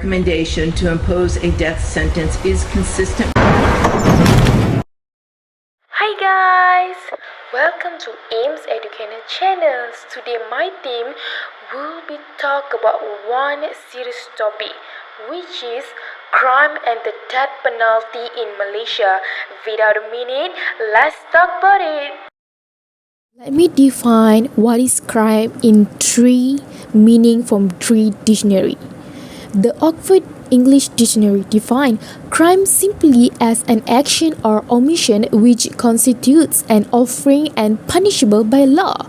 recommendation to impose a death sentence is consistent. Hi guys, welcome to AIMS Educational Channels. Today my team will be talk about one serious topic, which is crime and the death penalty in Malaysia. Without a minute, let's talk about it. Let me define what is crime in three meaning from three dictionary. The Oxford English Dictionary defines crime simply as an action or omission which constitutes an offering and punishable by law.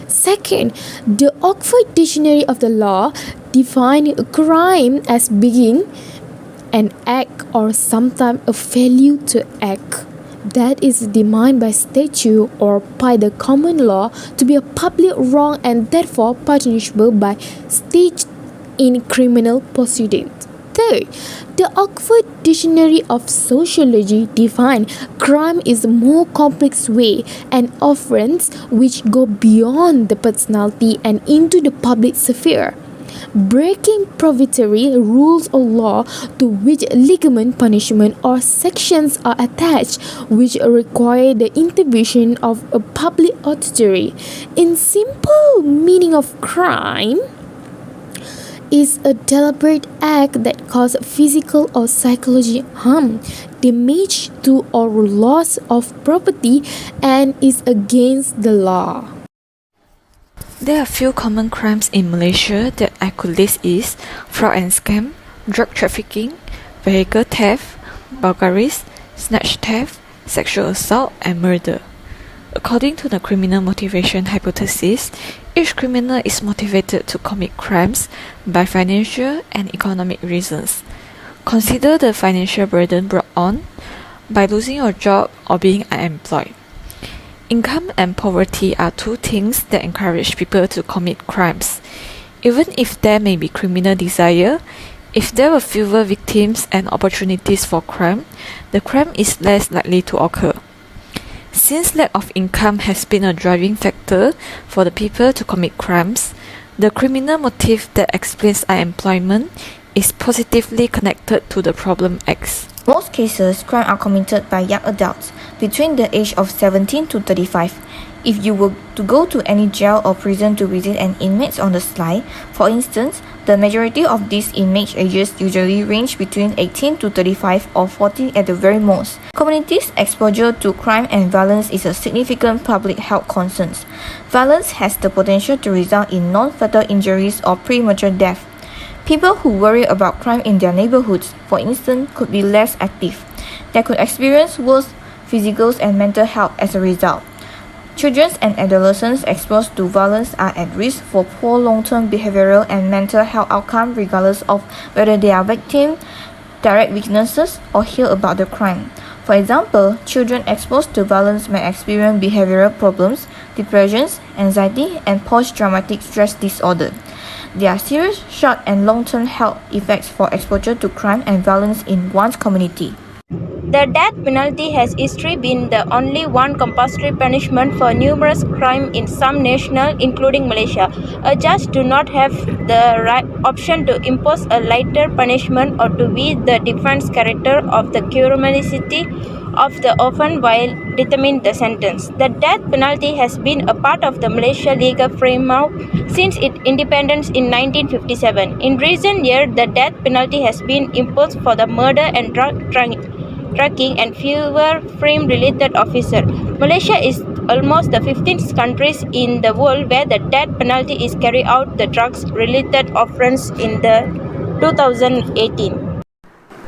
Second, the Oxford Dictionary of the Law defines crime as being an act or sometimes a failure to act that is defined by statute or by the common law to be a public wrong and therefore punishable by state in criminal proceedings. Third, the Oxford Dictionary of Sociology defines crime is a more complex way and offense which go beyond the personality and into the public sphere, breaking proprietary rules of law to which legal punishment or sections are attached which require the intervention of a public authority. In simple meaning of crime is a deliberate act that causes physical or psychological harm, damage to or loss of property and is against the law. There are few common crimes in Malaysia that I could list is fraud and scam, drug trafficking, vehicle theft, burglaries, snatch theft, sexual assault, and murder. According to the criminal motivation hypothesis, each criminal is motivated to commit crimes by financial and economic reasons. Consider the financial burden brought on by losing your job or being unemployed. Income and poverty are two things that encourage people to commit crimes. Even if there may be criminal desire, if there were fewer victims and opportunities for crime, the crime is less likely to occur. Since lack of income has been a driving factor for the people to commit crimes, the criminal motive that explains unemployment is positively connected to the problem X. In most cases, crimes are committed by young adults between the age of 17 to 35. If you were to go to any jail or prison to visit an inmate on the sly, for instance, the majority of these inmate ages usually range between 18 to 35 or 40 at the very most. Communities' exposure to crime and violence is a significant public health concern. Violence has the potential to result in non-fatal injuries or premature death. People who worry about crime in their neighborhoods, for instance, could be less active. They could experience worse physical and mental health as a result. Children and adolescents exposed to violence are at risk for poor long-term behavioral and mental health outcomes regardless of whether they are victims, direct witnesses, or hear about the crime. For example, children exposed to violence may experience behavioral problems, depressions, anxiety, and post-traumatic stress disorder. There are serious short and long-term health effects for exposure to crime and violence in one's community. The death penalty has historically been the only one compulsory punishment for numerous crimes in some nations, including Malaysia. A judge do not have the right option to impose a lighter punishment or to weigh the defense character of the criminality of the offence while determining the sentence. The death penalty has been a part of the Malaysia legal framework since its independence in 1957. In recent years, the death penalty has been imposed for the murder and drug trafficking and fewer crime-related offences. Malaysia is almost the 15th country in the world where the death penalty is carried out the drugs-related offences in the 2018.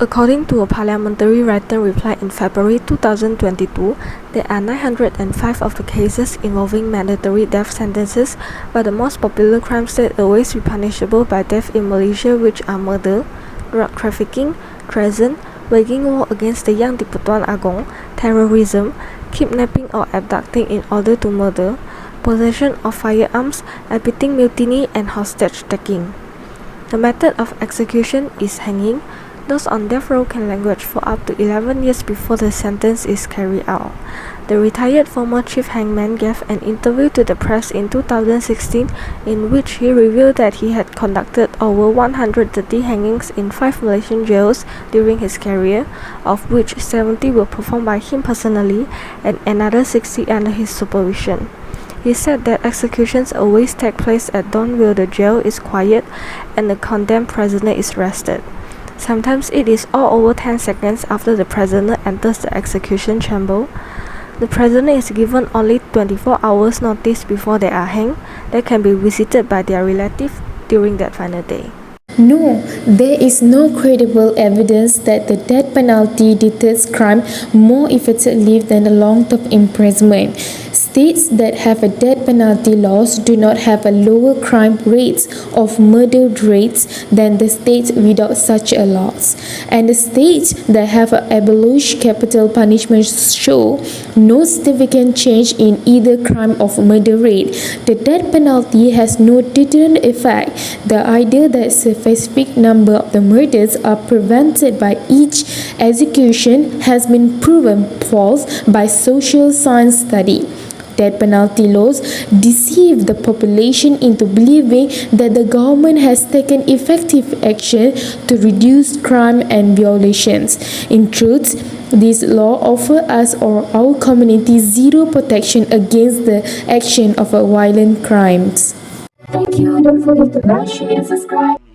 According to a parliamentary written reply in February 2022, there are 905 of the cases involving mandatory death sentences, but the most popular crimes that always be punishable by death in Malaysia, which are murder, drug trafficking, treason, waging war against the young di Pertuan Agong, terrorism, kidnapping or abducting in order to murder, possession of firearms, abetting mutiny, and hostage taking. The method of execution is hanging. Those on death row can languish for up to 11 years before the sentence is carried out. The retired former chief hangman gave an interview to the press in 2016 in which he revealed that he had conducted over 130 hangings in 5 Malaysian jails during his career, of which 70 were performed by him personally and another 60 under his supervision. He said that executions always take place at dawn while the jail is quiet and the condemned prisoner is rested. Sometimes it is all over 10 seconds after the prisoner enters the execution chamber. The prisoner is given only 24 hours notice before they are hanged. They can be visited by their relative during that final day. No, there is no credible evidence that the death penalty deters crime more effectively than a long-term imprisonment. States that have a death penalty laws do not have a lower crime rates of murder rates than the states without such a laws. And the states that have abolished capital punishment show no significant change in either crime of murder rate. The death penalty has no deterrent effect. The idea that a specific number of the murders are prevented by each execution has been proven false by social science study. Death penalty laws deceive the population into believing that the government has taken effective action to reduce crime and violations. In truth, this law offers us or our community zero protection against the action of violent crimes. Thank you. Don't forget to like, share, and subscribe.